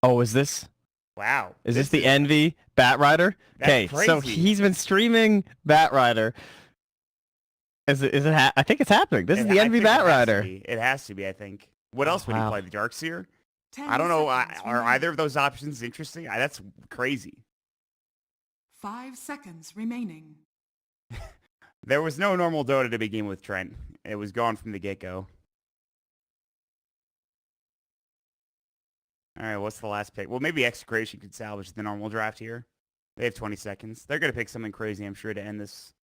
Oh, is this? Wow. Is this the Envy Batrider? Okay, That's so crazy. he's been streaming Batrider. Is it? I think it's happening. This is the Envy Batrider. It has to be, I think. What else would he play? The Darkseer? 10 I don't know. seconds Are remaining. either of those options interesting? That's crazy. 5 seconds remaining. There was no normal Dota to begin with, Trent. It was gone from the get-go. All right, what's the last pick? Well, maybe Execration could salvage the normal draft here. They have 20 seconds. They're going to pick something crazy, I'm sure, to end this.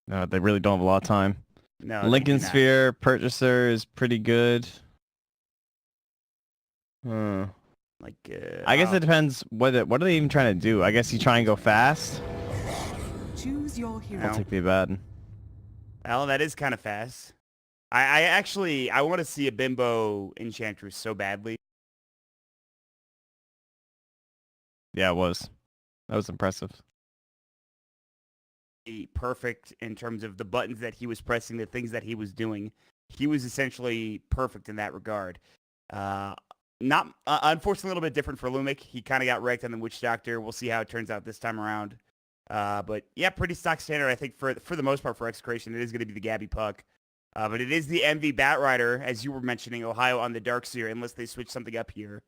No, they really don't have a lot of time. No, Lincoln Sphere Purchaser is pretty good. I guess it depends. What are they even trying to do? I guess you try and go fast. Choose your hero. I'll take the bad. Well, that is kind of fast. I want to see a Bimbo Enchantress so badly. Yeah, it was. That was impressive. Perfect in terms of the buttons that he was pressing, the things that he was doing. He was essentially perfect in that regard. Not unfortunately a little bit different for Lumic. He kind of got wrecked on the Witch Doctor. We'll see how it turns out this time around. But yeah, pretty stock standard. I think for the most part for Execration, it is going to be the Gabby Puck. But it is the MV Batrider, as you were mentioning, Ohio on the Darkseer, unless they switch something up here.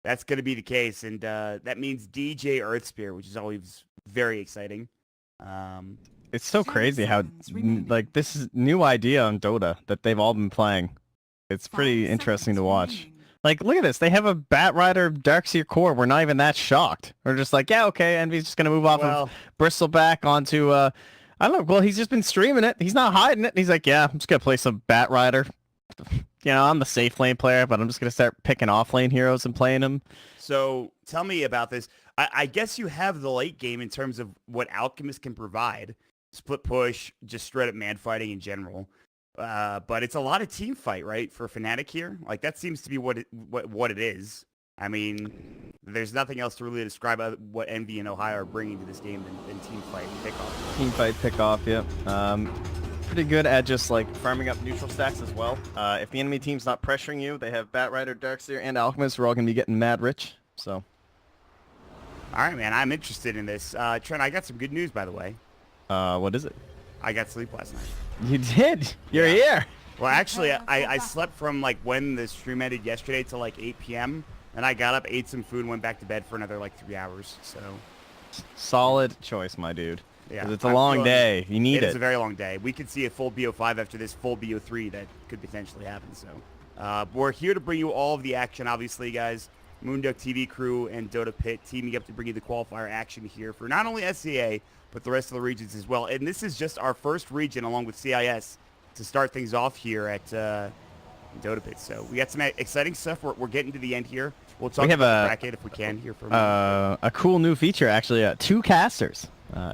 That's going to be the case, and that means DJ Earthspear, which is always very exciting. It's so crazy how like this is new idea on Dota that they've all been playing. It's pretty interesting to watch. Like, look at this. They have a Batrider Darkseer core. We're not even that shocked. We're just like, yeah, okay, Envy's just gonna move off of Bristleback onto I don't know. Well, he's just been streaming it. He's not hiding it. He's like, yeah, I'm just gonna play some Batrider. You know, I'm the safe lane player, but I'm just gonna start picking off lane heroes and playing them. So tell me about this. I guess you have the late game in terms of what Alchemist can provide. Split push, just straight up man fighting in general. But it's a lot of team fight, right, for Fnatic here? Like, that seems to be what it is. I mean, there's nothing else to really describe what Envy and Ohio are bringing to this game than team fight and pickoff. Team fight, pickoff, yep. Pretty good at just, like, farming up neutral stacks as well. If the enemy team's not pressuring you, they have Batrider, Darkseer, and Alchemist. We're all going to be getting mad rich, so. All right, man, I'm interested in this. Trent, I got some good news, by the way. What is it? I got sleep last night. You did? You're here. Well, actually, I slept from, like, when the stream ended yesterday till, like, 8 p.m., and I got up, ate some food, and went back to bed for another, like, 3 hours, so. Solid choice, my dude. Yeah. 'Cause it's a long day. You need it. It's a very long day. We could see a full BO5 after this full BO3 that could potentially happen, so. We're here to bring you all of the action, obviously, guys. Moonduck TV crew and Dota Pit teaming up to bring you the qualifier action here for not only SCA, but the rest of the regions as well. And this is just our first region, along with CIS, to start things off here at Dota Pit. So we got some exciting stuff. We're getting to the end here. We'll talk about the bracket if we can here for a minute. A cool new feature, actually. 2 casters.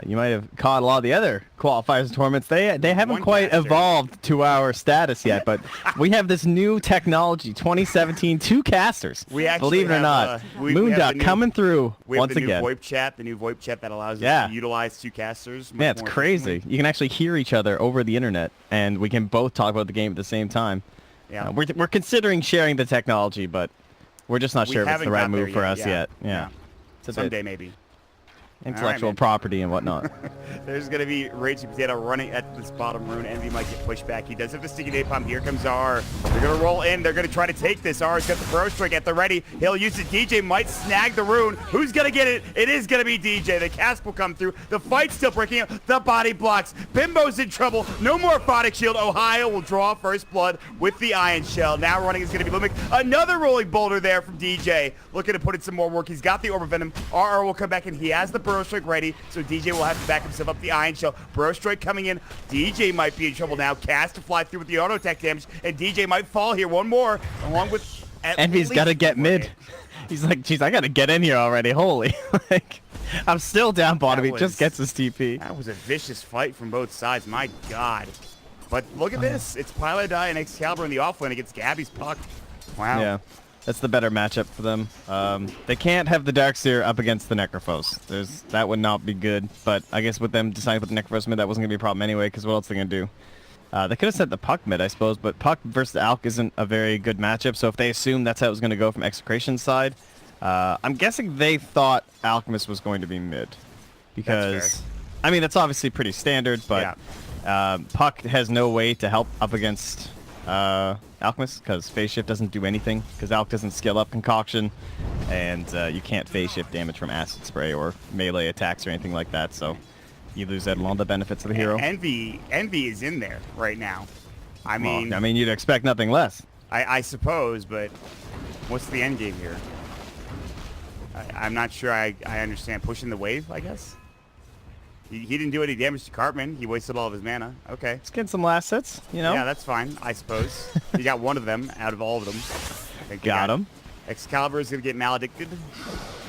You might have caught a lot of the other qualifiers and tournaments. They haven't quite evolved to our status yet, but we have this new technology, 2017, 2 casters. We actually believe it or not, Moonduck coming through once again. We have the new VoIP chat that allows us to utilize 2 casters. Yeah, it's crazy. You can actually hear each other over the internet, and we can both talk about the game at the same time. Yeah, we're considering sharing the technology, but we're just not sure if it's the right move for us yet. Yeah. Someday maybe. Intellectual property and whatnot. There's going to be Raging Potato running at this bottom rune. Envy might get pushed back. He does have the sticky napalm. Here comes R. They're going to roll in. They're going to try to take this. R's got the Pro Strike at the ready. He'll use it. DJ might snag the rune. Who's going to get it? It is going to be DJ. The cast will come through. The fight's still breaking up. The body blocks. Bimbo's in trouble. No more Photic Shield. Ohio will draw first blood with the Iron Shell. Now running is going to be Lumic. Another rolling boulder there from DJ. Looking to put in some more work. He's got the Orb of Venom. RR will come back and he has the Pro Strike ready, so DJ will have to back himself up the Iron Shell. Bro Strike coming in. DJ might be in trouble now. Cast to fly through with the auto attack damage, and DJ might fall here. One more, along with Envy's got to get mid. He's like, geez, I got to get in here already. Holy. Like, I'm still down bottom. He just gets his TP. That was a vicious fight from both sides. My God. But look at this. It's Pilot Die and Excalibur in the offlane against Gabby's Puck. Wow. Yeah. That's the better matchup for them. They can't have the Darkseer up against the Necrophos. That would not be good. But I guess with them deciding to put the Necrophos mid, that wasn't going to be a problem anyway, because what else are they going to do? They could have sent the Puck mid, I suppose, but Puck versus Alk isn't a very good matchup, so if they assumed that's how it was going to go from Execration's side, I'm guessing they thought Alchemist was going to be mid. Because, I mean, that's obviously pretty standard, but Puck has no way to help up against Alchemist, because phase shift doesn't do anything, because Alk doesn't skill up Concoction, and you can't phase shift damage from Acid Spray or melee attacks or anything like that, so you lose out on all the benefits of the hero. Envy is in there right now. I mean, you'd expect nothing less. I suppose, but what's the end game here? I'm not sure I understand. Pushing the wave, I guess? He didn't do any damage to Cartman. He wasted all of his mana. Okay. Let's get some last hits, you know? Yeah, that's fine, I suppose. He got one of them out of all of them. Got him. Excalibur is going to get maledicted.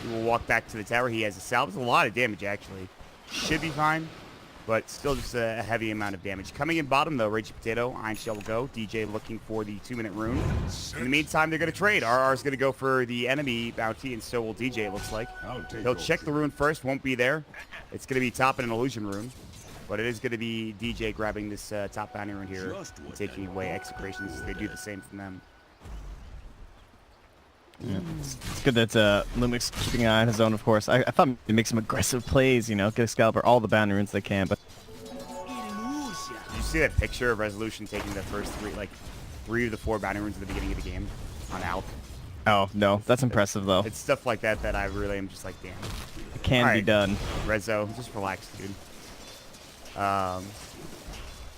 He will walk back to the tower. He has a salve. A lot of damage, actually. Should be fine, but still just a heavy amount of damage. Coming in bottom, though, Ragey Potato, Iron Shell will go. DJ looking for the 2-minute rune. In the meantime, they're going to trade. RR is going to go for the enemy bounty, and so will DJ, it looks like. He'll check the rune first. Won't be there. It's going to be top and an illusion rune, but it is going to be DJ grabbing this top bounty rune here and taking away Execrations. They do the same from them. Yeah. It's good that Lumix keeping an eye on his own, of course. I thought he'd make some aggressive plays, you know, get Excalibur all the bounty runes they can, but... Did you see that picture of Resolution taking the first three of the 4 bounty runes at the beginning of the game on Alk? Oh, no. That's impressive, though. It's stuff like that that I really am just like, damn. It can be done. Rezo, just relax, dude.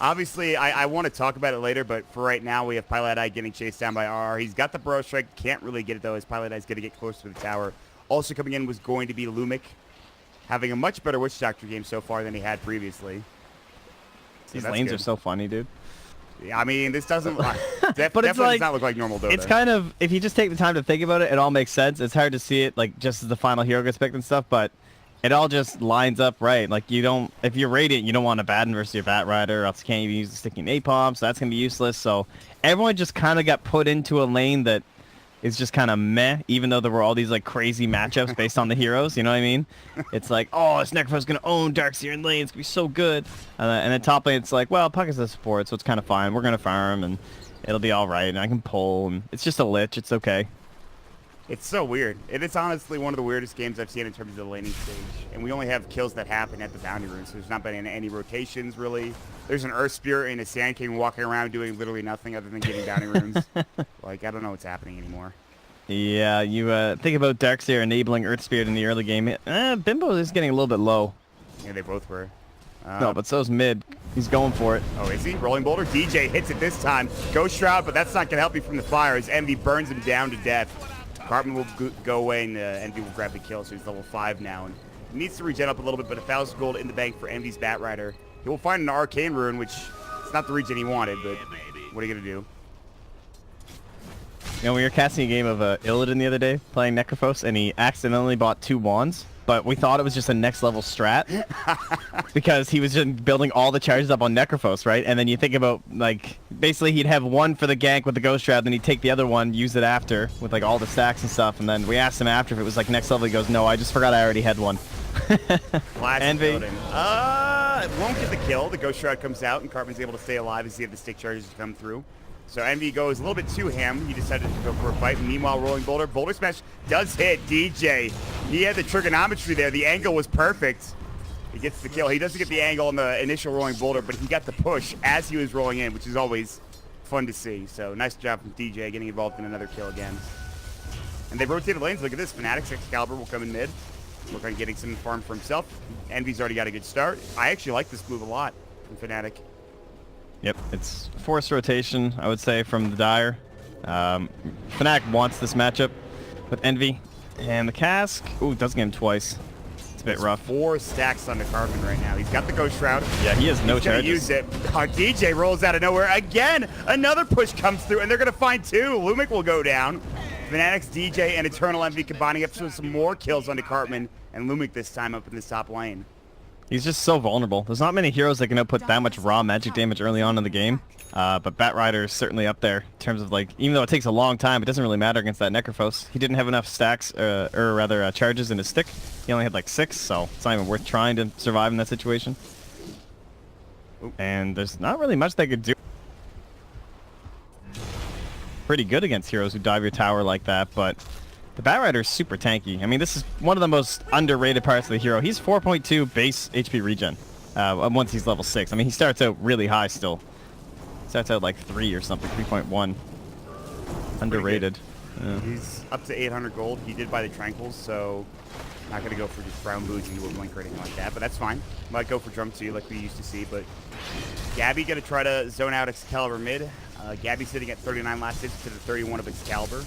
Obviously, I want to talk about it later, but for right now, we have Pilot Eye getting chased down by RR. He's got the Burrow Strike. Can't really get it, though, as Pilot Eye is going to get closer to the tower. Also coming in was going to be Lumic, having a much better Witch Doctor game so far than he had previously. So these lanes are so funny, dude. Yeah, I mean, this doesn't but definitely it's like, does not look like normal Dota. It's kind of, if you just take the time to think about it, it all makes sense. It's hard to see it, like, just as the final hero gets picked and stuff, but it all just lines up right. Like, you don't, if you're Radiant, you don't want a Batten versus your Bat Rider, or else you can't even use the sticking napalm, so that's going to be useless. So everyone just kind of got put into a lane that is just kind of meh, even though there were all these, like, crazy matchups based on the heroes, you know what I mean? It's like, oh, this Necrophos going to own Darkseer in lane, it's going to be so good. And then top lane, it's like, well, Puck is a support, so it's kind of fine. We're going to farm, and it'll be all right, and I can pull, and it's just a lich, it's okay. It's so weird. It is honestly one of the weirdest games I've seen in terms of the laning stage. And we only have kills that happen at the bounty rune, so there's not been any rotations, really. There's an Earth Spirit and a Sand King walking around doing literally nothing other than getting bounty runes. Like, I don't know what's happening anymore. Yeah, you think about Darkseer enabling Earth Spirit in the early game. Bimbo is getting a little bit low. Yeah, they both were. No, but so's mid. He's going for it. Oh, is he? Rolling Boulder. DJ hits it this time. Ghost Shroud, but that's not going to help you from the fire as Envy burns him down to death. Cartman will go away, and Envy will grab the kill, so he's level 5 now. And he needs to regen up a little bit, but 1,000 gold in the bank for Envy's Bat Rider. He will find an Arcane Rune, which it's not the regen he wanted, but what are you going to do? You know, we were casting a game of Illidan the other day, playing Necrophos, and he accidentally bought 2 wands, but we thought it was just a next level strat because he was just building all the charges up on Necrophos, right? And then you think about, like, basically he'd have one for the gank with the Ghost Shroud, then he'd take the other one, use it after with, like, all the stacks and stuff, and then we asked him after if it was, like, next level. He goes, no, I just forgot I already had one. Envy. It won't get the kill. The Ghost Shroud comes out, and Cartman's able to stay alive as he had the stick charges to come through. So Envy goes a little bit too ham. He decided to go for a fight. Meanwhile, Rolling Boulder. Boulder Smash does hit DJ. He had the trigonometry there. The angle was perfect. He gets the kill. He doesn't get the angle on the initial Rolling Boulder, but he got the push as he was rolling in, which is always fun to see. So nice job from DJ getting involved in another kill again. And they rotated lanes. Look at this. Fnatic's Excalibur will come in mid. Work on getting some farm for himself. Envy's already got a good start. I actually like this move a lot from Fnatic. Yep, it's forced rotation, I would say, from the Dire. Fnatic wants this matchup with Envy. And the Cask, ooh, it does get him twice. It's a bit rough. 4 stacks on the Cartman right now. He's got the Ghost Shroud. Yeah, he has no charges. Use it. Our DJ rolls out of nowhere again. Another push comes through, and they're going to find 2. Lumic will go down. Fnatic's DJ and Eternal Envy combining up to some more kills onto Cartman, and Lumic this time up in this top lane. He's just so vulnerable. There's not many heroes that can output that much raw magic damage early on in the game. But Bat Rider is certainly up there in terms of, like, even though it takes a long time, it doesn't really matter against that Necrophos. He didn't have enough stacks, or rather charges in his stick. He only had like 6, so it's not even worth trying to survive in that situation. And there's not really much they could do. pretty good against heroes who dive your tower like that, but the Batrider is super tanky. I mean, this is one of the most underrated parts of the hero. He's 4.2 base HP regen once he's level 6. I mean, he starts out really high still. Starts out like 3 or something, 3.1. Underrated. Yeah. He's up to 800 gold. He did buy the Tranquils, so not going to go for just brown boots into a blink or anything like that, but that's fine. Might go for Drum 2 like we used to see, but Gabby going to try to zone out Excalibur mid. Gabby sitting at 39 last hits to the 31 of Excalibur.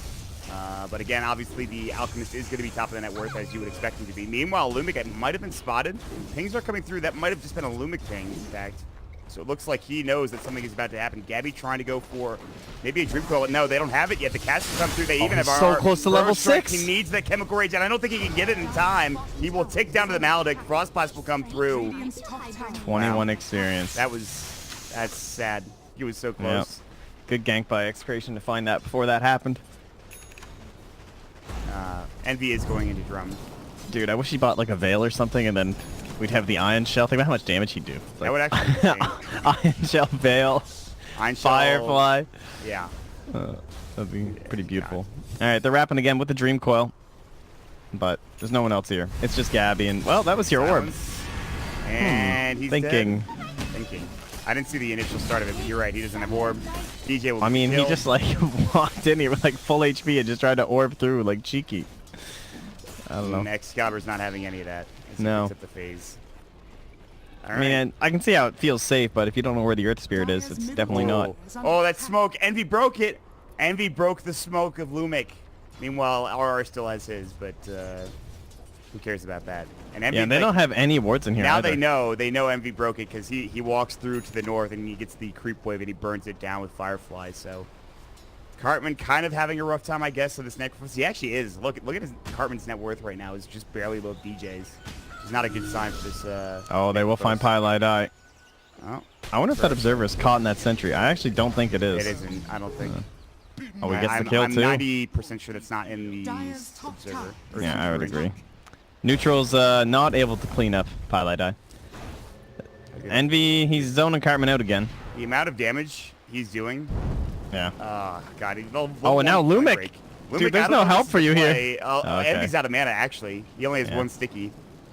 But again, obviously the Alchemist is going to be top of the net worth as you would expect him to be. Meanwhile, Lumic might have been spotted. Pings are coming through. That might have just been a Lumic ping, in fact. So it looks like he knows that something is about to happen. Gabby trying to go for maybe a Dream Coil. No, they don't have it yet. The cast has come through. They even have so close to level 6. He needs that Chemical Rage, and I don't think he can get it in time. He will tick down to the Maledict. Frostblast will come through. 21 experience. That's sad. He was so close. Yep. Good gank by Execration to find that before that happened. Envy is going into Drum. Dude, I wish he bought like a Veil or something, and then we'd have the Iron Shell. Think about how much damage he'd do. Like, that would actually be insane. Iron Shell, Veil, Iron Shell, Firefly. Yeah. That'd be pretty beautiful. All right, they're wrapping again with the Dream Coil, but there's no one else here. It's just Gabby, and well, that was your orb. And he's thinking. Dead. Thinking. I didn't see the initial start of it, but you're right. He doesn't have orb. DJ will. I mean, he just like walked in here with like full HP and just tried to orb through like cheeky. I don't know. Excalibur's not having any of that. No. Except the phase. All I mean, and I can see how it feels safe, but if you don't know where the Earth Spirit is, it's definitely not. Oh, that smoke. Envy broke it. Envy broke the smoke of Lumic. Meanwhile, RR still has his, but who cares about that? And Envy, yeah, and they don't have any wards in here now either. They know Envy broke it because he walks through to the north and he gets the creep wave and he burns it down with Firefly. So Cartman kind of having a rough time, I guess, of this necrophus. He actually is. Look at his Cartman's net worth right now is just barely above DJ's. It's not a good sign for this. Oh, they will find Pylite Eye. Oh, I wonder if that observer is caught in that sentry. I actually don't think it is. it isn't. I don't think. Oh, he gets the kill I'm too. 90% sure that's not in the observer. Yeah, I would agree. Neutral's not able to clean up Pylite Eye. Envy, he's zoning Cartman out again. The amount of damage he's doing. Yeah. God. Oh, and now Lumic. Dude, there's no help for you here. Okay. Envy's out of mana, actually. He only has one sticky.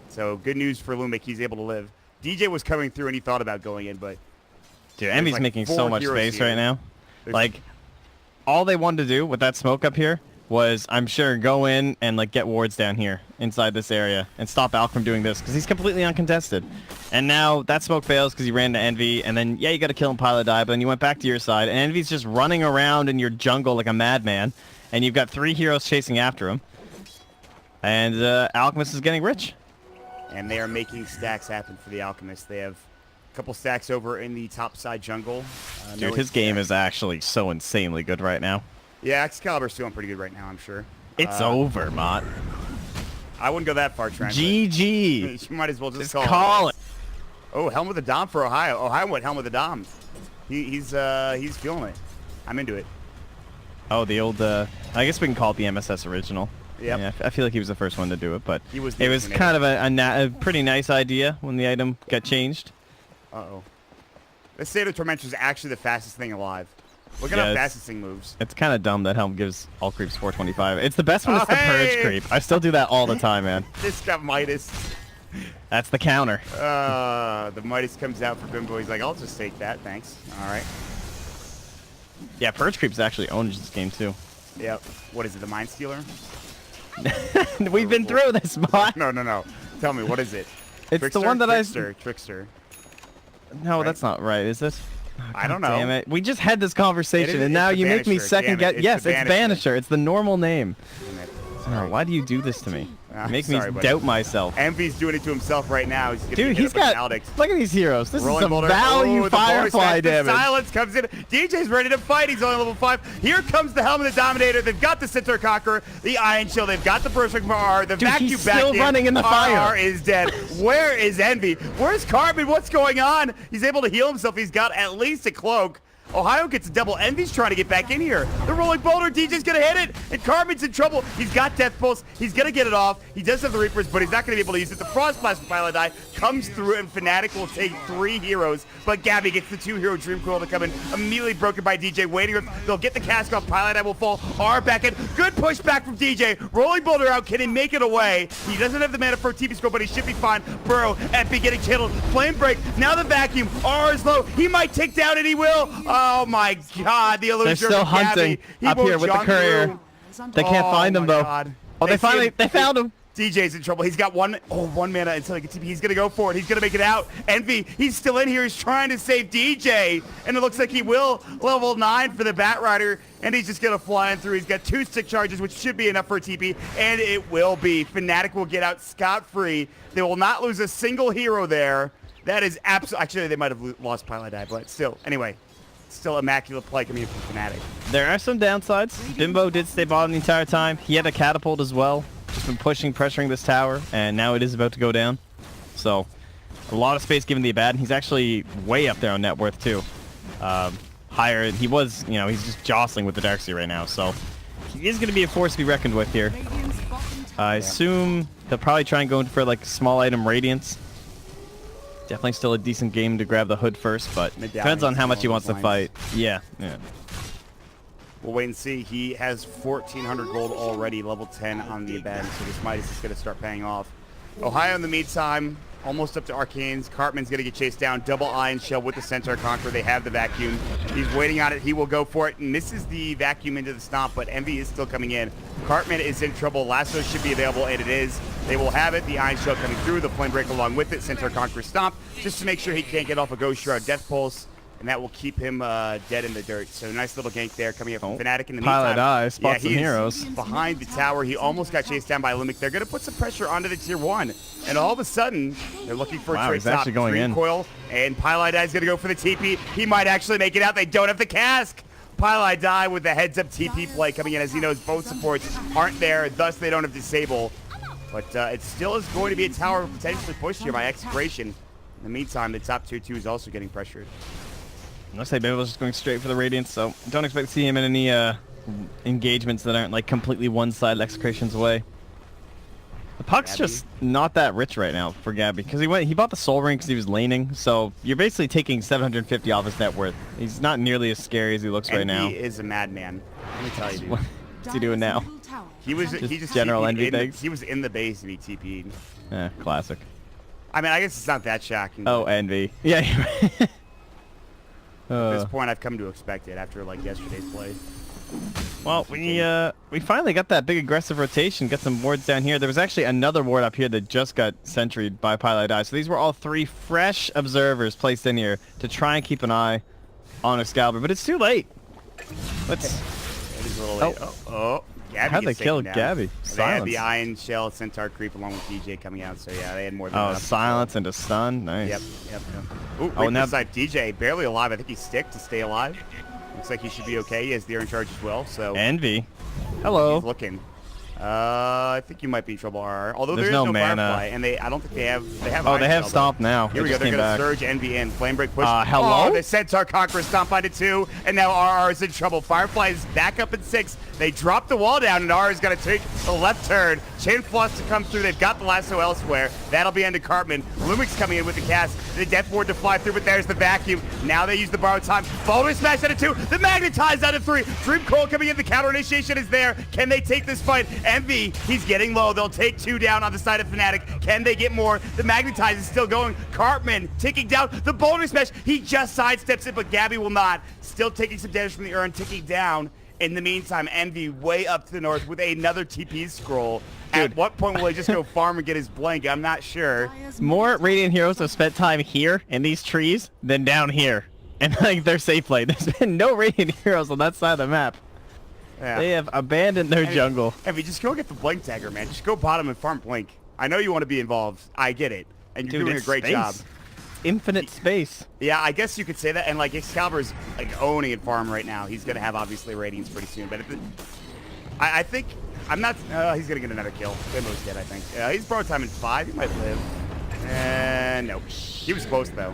So good news for Lumic. He's able to live. DJ was coming through, and he thought about going in, but... Dude, Envy's like making so much space right now. Like, all they wanted to do with that smoke up here was, I'm sure, go in and like get wards down here inside this area and stop Alk from doing this because he's completely uncontested. And now that smoke fails because he ran to Envy, and then yeah, you got to kill him, Pylite Eye, but then you went back to your side, and Envy's just running around in your jungle like a madman, and you've got 3 heroes chasing after him, and Alchemist is getting rich. And they are making stacks happen for the Alchemist. They have a couple stacks over in the top side jungle. Dude, his game is actually so insanely good right now. Yeah, Excalibur's doing pretty good right now, I'm sure. It's over, Mott. I wouldn't go that far, Trent. GG. You might as well just call it. Oh, Helm with the Dom for Ohio. Ohio went Helm with the Dom. He's feeling it. I'm into it. Oh, the old, I guess we can call it the MSS original. Yep. Yeah, I feel like he was the first one to do it, but it was kind of a pretty nice idea when the item got changed. Uh-oh. This State of Tormentor is actually the fastest thing alive. Look at how fast this thing moves. It's kind of dumb that Helm gives all creeps 425. It's the best when it's the Purge creep. I still do that all the time, man. This got Midas. That's the counter. The Midas comes out for Bimbo. He's like, I'll just take that, thanks. All right. Yeah, Purge creeps actually owns this game, too. Yep. What is it, the Mind Stealer? We've been through this, Mott. No. Tell me, what is it? It's Trickster? the one that Trickster. No, Right? that's not right, is it? Oh, I don't know. Damn it. We just had this conversation, and it's now the you make me Banisher. second Damn guess. it, Yes, the it's Banisher. Banisher. It's the normal name. Damn it. Oh, why do you do this to me? Make sorry, me buddy. doubt myself. Envy's doing it to himself right now. Dude, he's got... Look at these heroes. This is some value Firefly damage. The silence comes in. DJ's ready to fight. He's only level 5. Here comes the Helm of the Dominator. They've got the Centaur Conqueror, the Iron Shield. They've got the Berserk RR. The vacuum he's back still running in the fire. RR is dead. Where is Envy? Where's Cartman? What's going on? He's able to heal himself. He's got at least a cloak. Ohio gets a double. Envy's trying to get back in here. The rolling boulder, DJ's gonna hit it, and Carmen's in trouble. He's got Death Pulse. He's gonna get it off. He does have the Reapers, but he's not gonna be able to use it. The Frost Blast from Pilot comes through, and Fnatic will take 3 heroes, but Gabby gets the 2-hero Dream Coil to come in, immediately broken by DJ. Waiting, they'll get the cask off. Pilot will fall. R back in. Good pushback from DJ. Rolling boulder out. Can he make it away? He doesn't have the mana for a TP scroll, but he should be fine. Burrow, Epi getting killed. Flame break. Now the vacuum. R is low. He might take down, and he will. Oh my God, the illusion. They're still of hunting Gabby. up here with the courier. They can't find him though. God. Oh, they found him. DJ's in trouble. He's got one mana until he gets TP. He's gonna go for it. He's gonna make it out. Envy, he's still in here. He's trying to save DJ, and it looks like he will. Level 9 for the Batrider, and he's just gonna fly in through. He's got 2 stick charges, which should be enough for a TP, and it will be. Fnatic will get out scot-free. They will not lose a single hero there. That is absolutely. Actually, they might have lost Pilot Die, but still. Anyway, still immaculate play coming in from Fnatic. There are some downsides. Bimbo did stay bottom the entire time. He had a catapult as well. Just been pushing, pressuring this tower, and now it is about to go down. So, a lot of space given the Abaddon. He's actually way up there on net worth too. Higher. He was, you know, he's just jostling with the Darkseer right now. So, he is going to be a force to be reckoned with here. I assume he'll probably try and go in for like small item Radiance. Definitely still a decent game to grab the hood first, but depends on how much he wants to fight. Yeah. We'll wait and see. He has 1,400 gold already, level 10 on the Abaddon, so this Midas is going to start paying off. Ohio in the meantime, almost up to Arcanes. Cartman's going to get chased down. Double Iron Shell with the Centaur Conqueror. They have the vacuum. He's waiting on it. He will go for it. Misses the vacuum into the stomp, but Envy is still coming in. Cartman is in trouble. Lasso should be available, and it is. They will have it. The Iron Shell coming through. The Flame Break along with it. Centaur Conqueror stomp, just to make sure he can't get off a Ghost Shroud Death Pulse. And that will keep him dead in the dirt. So nice little gank there coming up from Fnatic in the meantime. Pilot Eye spots some heroes. Behind the tower. He almost got chased down by Lumic. They're going to put some pressure onto the tier 1. And all of a sudden, they're looking for a trade he's actually going in. Coil. And Pilot Eye is going to go for the TP. He might actually make it out. They don't have the cask. Pilot Die with the heads-up TP play coming in. As he knows, both supports aren't there. Thus, they don't have Disable. But it still is going to be a tower potentially pushed here by Execration. In the meantime, the top tier 2 is also getting pressured. Looks like Bible's just going straight for the Radiance, so don't expect to see him in any engagements that aren't like completely one-sided Execration's away. The puck's just not that rich right now for Gabby, because he bought the Soul Ring because he was laning, so you're basically taking 750 off his net worth. He's not nearly as scary as he looks right now. He is a madman. Let me tell you, dude. What's he doing now? He just general envy things. He was in the base and he TP'd. Yeah, classic. I mean, I guess it's not that shocking. Oh, envy. Yeah, you're right. At this point, I've come to expect it after like yesterday's play. Well, we finally got that big aggressive rotation. Got some wards down here. There was actually another ward up here that just got sentryed by Pilot Eye. So these were all 3 fresh observers placed in here to try and keep an eye on Excalibur. But it's too late. Let's. It is a little late. Oh. Gabby how'd they kill Gabby? They had the Iron Shell Centaur creep along with DJ coming out, so yeah, they had more than enough. Silence into stun. Nice. Yep. Ooh, now DJ barely alive. I think he's stick to stay alive. Looks like he should be okay. He has the Iron Charge as well, so. Envy. Hello. He's looking. I think you might be in trouble, RR. Although there's no mana. Firefly, and I don't think they have. Oh, they have Stomp now. Here we go. They're gonna surge Envy in. Flame Break push. Hello. Oh, the Centaur Conqueror Stomp onto 2, and now RR is in trouble. Firefly is back up at 6. They drop the wall down, and RR is gonna take a left turn. Chain Floss to come through. They've got the lasso elsewhere. That'll be into Cartman. Lumic's coming in with the cast. The Death Ward to fly through, but there's the vacuum. Now they use the borrowed time. Boulder Smash out of 2. The Magnetize out of 3. Dream Coil coming in. The counter initiation is there. Can they take this fight? Envy, he's getting low. They'll take 2 down on the side of Fnatic. Can they get more? The Magnetize is still going. Cartman ticking down. The Boulder Smash, he just sidesteps it, but Gabby will not. Still taking some damage from the urn, ticking down. In the meantime, Envy way up to the north with another TP scroll. Dude. At what point will he just go farm and get his blank? I'm not sure. More Radiant heroes have spent time here in these trees than down here. And like they're safe play. There's been no Radiant heroes on that side of the map. Yeah. They have abandoned their jungle. Envy, just go get the Blink Dagger, man. Just go bottom and farm Blink. I know you want to be involved. I get it. And you're doing a great job. Infinite space. Yeah, I guess you could say that. And like Excalibur's like owning it farm right now. He's gonna have obviously Radiance pretty soon. But I think I'm not. He's gonna get another kill. Bimbo's dead, I think. He's borrowed time in 5. He might live. And no, he was close though.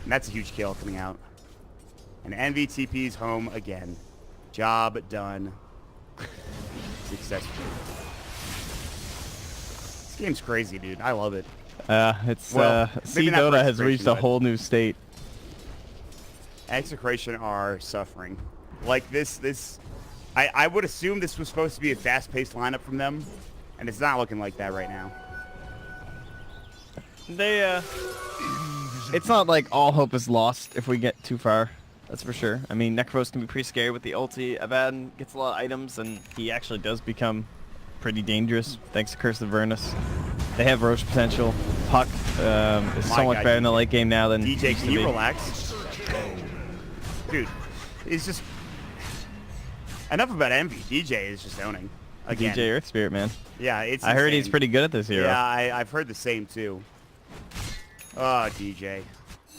And that's a huge kill coming out. And Envy TP's home again. Job done. Successful. This game's crazy, dude. I love it. It's Well, maybe not for Dota has reached a Execration, whole new state. Execration are suffering. Like this, I would assume this was supposed to be a fast-paced lineup from them, and it's not looking like that right now. They it's not like all hope is lost if we get too far. That's for sure. I mean, Necros can be pretty scary with the ulti. Abaddon gets a lot of items, and he actually does become pretty dangerous thanks to Curse of Avernus. They have Roche potential. Puck is so much better in the late game now than DJ, he used to can you be. relax? Dude, he's just... Enough about Envy. DJ is just owning. Again. DJ Earth Spirit, man. Yeah, it's I heard he's insane. pretty good at this hero. Yeah, I've heard the same too. Oh, DJ.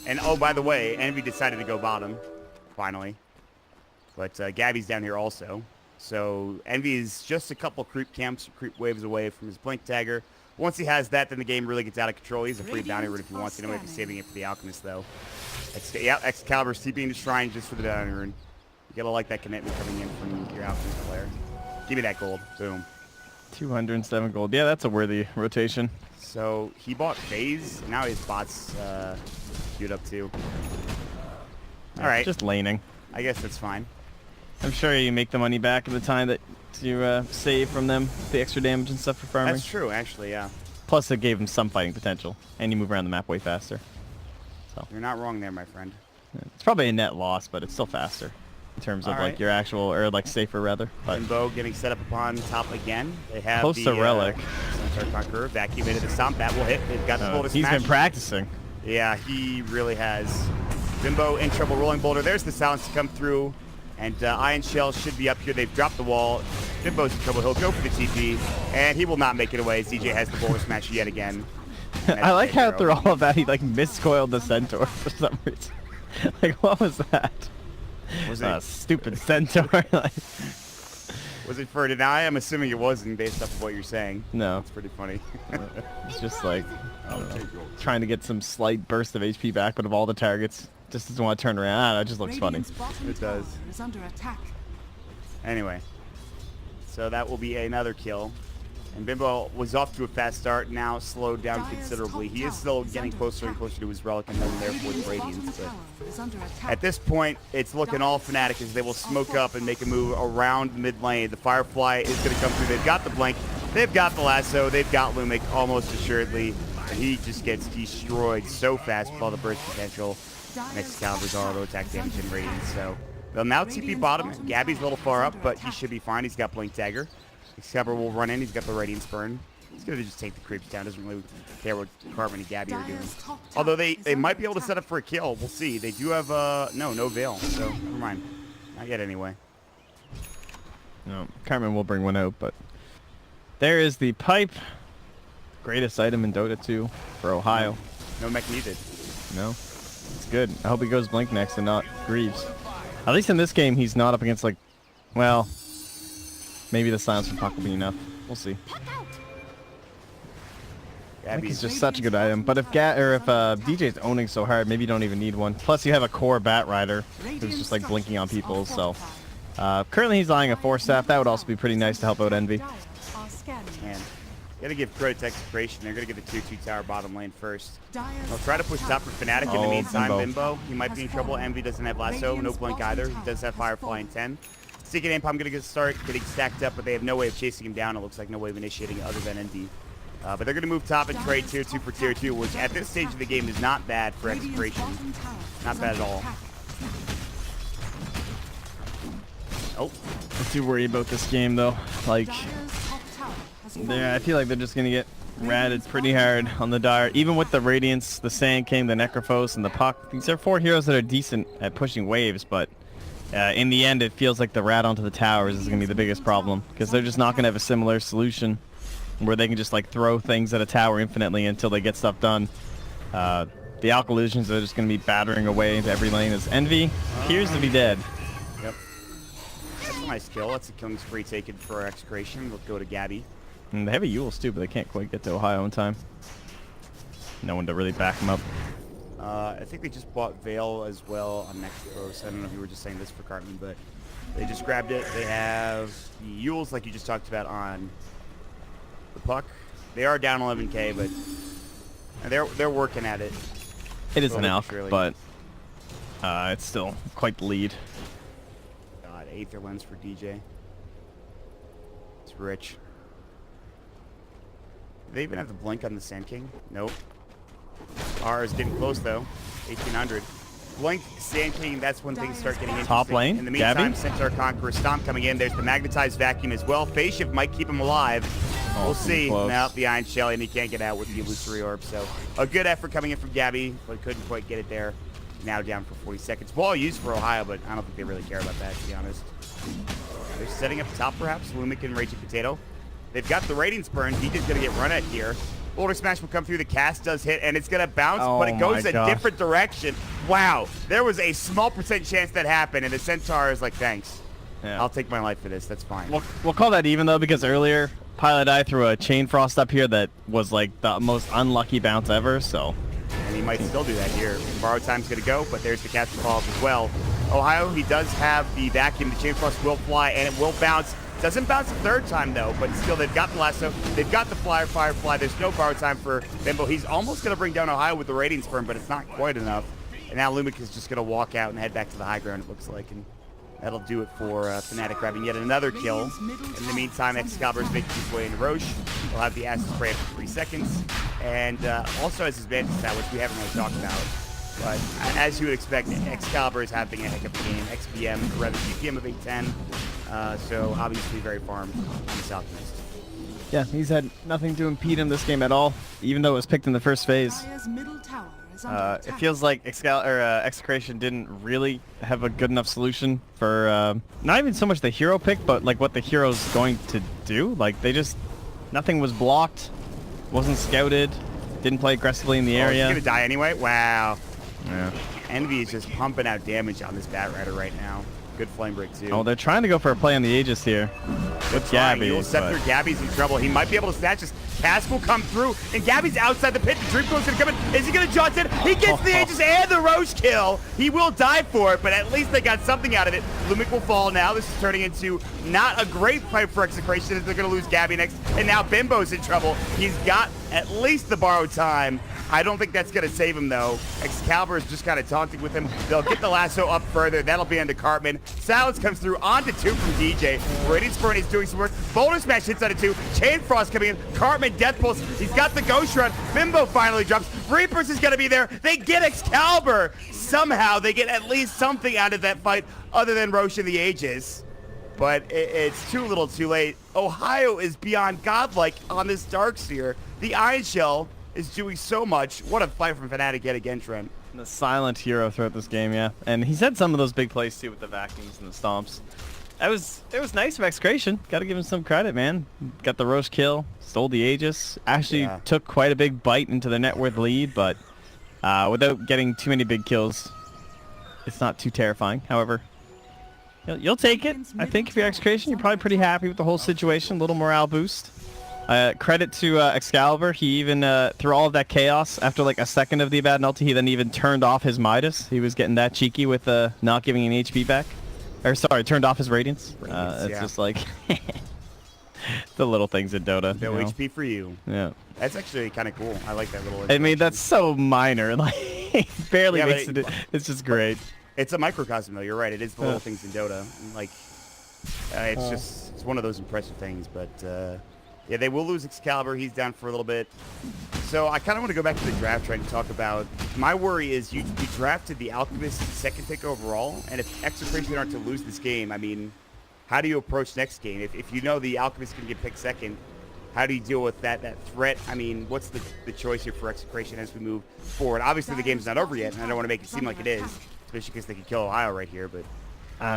And oh, by the way, Envy decided to go bottom, finally. But Gabby's down here also. So Envy is just a couple creep camps, creep waves away from his blink tagger. Once he has that, then the game really gets out of control. He's a free bounty rune if he wants to. He might be saving it for the Alchemist, though. Excalibur's TPing the Shrine just for the bounty rune. You gotta like that commitment coming in from your Alchemist player. Give me that gold. Boom. 207 gold. Yeah, that's a worthy rotation. So he bought FaZe. Now his bot's queued up too. All right. Just laning. I guess that's fine. I'm sure you make the money back in the time that you save from them, the extra damage and stuff for farming. That's true, actually, yeah. Plus, it gave him some fighting potential, and you move around the map way faster. So You're not wrong there, my friend. it's probably a net loss, but it's still faster in terms of All like right. your actual, or like safer rather. But Limbo getting set up upon top again. They have Close the to Relic. Centaur Conqueror vacuumated the stomp. That will hit. They've got the full he's smash. been practicing. Yeah, he really has. Bimbo in trouble, rolling boulder. There's the silence to come through. And Iron Shell should be up here. They've dropped the wall. Bimbo's in trouble. He'll go for the TP. And he will not make it away as DJ has the boulder smash yet again. I like how through all of that he like miscoiled the Centaur for some reason. Like, what was that? Was it, Stupid Centaur. Like, was it for deny? I'm assuming it wasn't based off of what you're saying. no, It's pretty funny. it's just like, I don't know, trying to get some slight burst of HP back, but of all the targets, just doesn't want to turn around. That just looks funny. Radiant's bottom It does. tower is under attack. Anyway, so that will be another kill. And Bimbo was off to a fast start, now slowed down considerably. He is still getting closer and closer to his Relic and then therefore the Radiance. But at this point, it's looking all Fnatic as they will smoke up and make a move around mid lane. The Firefly is going to come through. They've got the Blink. They've got the Lasso. They've got Lumic almost assuredly. And he just gets destroyed so fast with all the burst potential. Next Excalibur's auto attack damage and Radiance. So they'll now TP bottom. Gabby's a little far up, but he should be fine. He's got Blink Dagger. Excalibur will run in. He's got the Radiance Burn. He's going to just take the creeps down. Doesn't really care what Cartman and Gabby are doing. Although they might be able to set up for a kill. We'll see. They do have, no Veil. So never mind. Not yet anyway. No, Cartman will bring one out, but there is the pipe. Greatest item in Dota 2 for Ohio. No mech needed. No, it's good. I hope he goes Blink next and not Greaves. At least in this game, he's not up against like, well, maybe the silence from Puck will be enough. We'll see. I think he's just such a good item. But if DJ's owning so hard, maybe you don't even need one. Plus, you have a core Bat Rider who's just like blinking on people. So currently, he's eyeing a 4-staff. That would also be pretty nice to help out Envy. And gotta give credit to Execration. They're gonna get the 2-2 tower bottom lane first. They'll try to push top for Fnatic. In the meantime, Bimbo, he might be in trouble. Envy doesn't have Lasso, no Blink either. He does have Firefly in 10. Seeking Imp, I'm gonna get getting stacked up, but they have no way of chasing him down. It looks like no way of initiating other than ND. But they're gonna move top and trade tier 2 for tier 2, which at this stage of the game is not bad for Execration. Not bad at all. Oh, I'm too worried about this game though. Like, yeah, I feel like they're just gonna get ratted pretty hard on the Dire. Even with the Radiance, the Sand King, the Necrophos, and the Puck. These are 4 heroes that are decent at pushing waves, but in the end, it feels like the rat onto the towers is going to be the biggest problem because they're just not going to have a similar solution where they can just like throw things at a tower infinitely until they get stuff done. The Alkalusions are just going to be battering away into every lane as Envy appears to be dead. yep. That's a nice kill. That's a killing spree taken for Execration. We'll go to Gabby. And they have a Eul's too, but they can't quite get to Ohio in time. No one to really back them up. I think they just bought Veil as well on next post. I don't know if you were just saying this for Cartman, but they just grabbed it. They have the Yules, like you just talked about, on the puck. They are down 11K, but they're working at it. It is an Slowly alk, but surely. but it's still quite the lead. God, Aether Lens for DJ. It's rich. Do they even have the blink on the Sand King? Nope. R is getting close though. 1800. Blink, Sand King, that's when things start getting interesting. Top lane, In the meantime, Gabby? Centaur Conqueror Stomp coming in. There's the Magnetized Vacuum as well. Phase Shift might keep him alive. Oh, We'll too see. close. Now the Iron Shell, and he can't get out with the Illusory Orb. So a good effort coming in from Gabby, but couldn't quite get it there. Now down for 40 seconds. Ball used for Ohio, but I don't think they really care about that, to be honest. They're setting up top, perhaps. Lumic and Raging Potato. They've got the Radiance Burn. DJ's going to get run at here. Boulder Smash will come through. The cast does hit, and it's going to bounce, but it Oh goes my a gosh. different direction. Wow. There was a small % chance that happened, and the Centaur is like, thanks. Yeah. I'll take my life for this. That's fine. We'll call that even though, because earlier Pilot Eye threw a Chain Frost up here that was like the most unlucky bounce ever. So And he might still do that here. Borrow time's going to go, but there's the capture call as well. Ohio, he does have the vacuum. The Chain Frost will fly, and it will bounce. Doesn't bounce a third time, though, but still, they've got the lasso. They've got the Firefly. There's no borrow time for Bimbo. He's almost going to bring down Ohio with the Radiance Burn, but it's not quite enough. And now Lumic is just going to walk out and head back to the high ground, it looks like. And that'll do it for Fnatic, grabbing yet another kill. In the meantime, Excalibur's making his way into Roche. He'll have the Acid Spray for 3 seconds. And also has his Bandit stat, which we haven't really talked about. But as you would expect, Excalibur is having a heck of a game. XPM, or rather GPM of 810. So obviously very farmed on the Southwest. yeah, he's had nothing to impede him this game at all, even though it was picked in the first phase. Dire's middle tower is under It attack. feels like Execration didn't really have a good enough solution for not even so much the hero pick, but like what the hero's going to do. Like they just, nothing was blocked, wasn't scouted, didn't play aggressively in the He's area. gonna die anyway. Wow. Yeah. Envy is just pumping out damage on this Bat Rider right now. Good flame break too. Oh, they're trying to go for a play on the Aegis here with Gabby. You'll Scepter. Gabby's in trouble. He might be able to snatch this. Cask will come through, and Gabby's outside the pit. The Dream Coil's gonna come in. Is he gonna jaunt in? He gets the Aegis and the Roche kill. He will die for it, but at least they got something out of it. Lumic will fall now. This is turning into not a great fight for Execration, as they're gonna lose Gabby next. And now Bimbo's in trouble. He's got at least the borrowed time. I don't think that's going to save him, though. Excalibur is just kind of taunting with him. They'll get the lasso up further. That'll be into Cartman. Silence comes through onto 2 from DJ. Radiance Burn is doing some work. Boulder Smash hits onto 2. Chain Frost coming in. Cartman, Death Pulse. He's got the Ghost Run. Bimbo finally drops. Reapers is going to be there. They get Excalibur. Somehow, they get at least something out of that fight other than Roche and the Aegis. But it's too little too late. Ohio is beyond godlike on this Darkseer. The Iron Shell is doing so much. What a fight from Fnatic yet again, Trent. The silent hero throughout this game, yeah. And he's had some of those big plays too with the vacuums and the stomps. It was nice of Execration. Got to give him some credit, man. Got the Roche kill, stole the Aegis. Actually took quite a big bite into the net worth lead, but without getting too many big kills, it's not too terrifying. However, you'll take it. I think if you're Execration, you're probably pretty happy with the whole situation. A little morale boost. Credit to Excalibur. He even, through all of that chaos, after like a second of the Abaddon ulti, he then even turned off his Midas. He was getting that cheeky with not giving any HP back. Or sorry, turned off his Radiance. It's just like the little things in Dota. No you know? HP for you. Yeah. That's actually kind of cool. I like that little I mean, interaction. that's so minor. Like, barely Yeah, makes but it. It's just great. It's a microcosm, though. You're right. It is the little things in Dota. And, like, it's one of those impressive things. But, yeah, they will lose Excalibur. He's down for a little bit. So I kind of want to go back to the draft, trying to talk about. My worry is you drafted the Alchemist second pick overall, and if Execration aren't to lose this game, I mean, how do you approach next game? If you know the Alchemist can get picked second, how do you deal with that threat? I mean, what's the choice here for Execration as we move forward? Obviously, the game's not over yet, and I don't want to make it seem like it is, especially because they could kill Ohio right here. But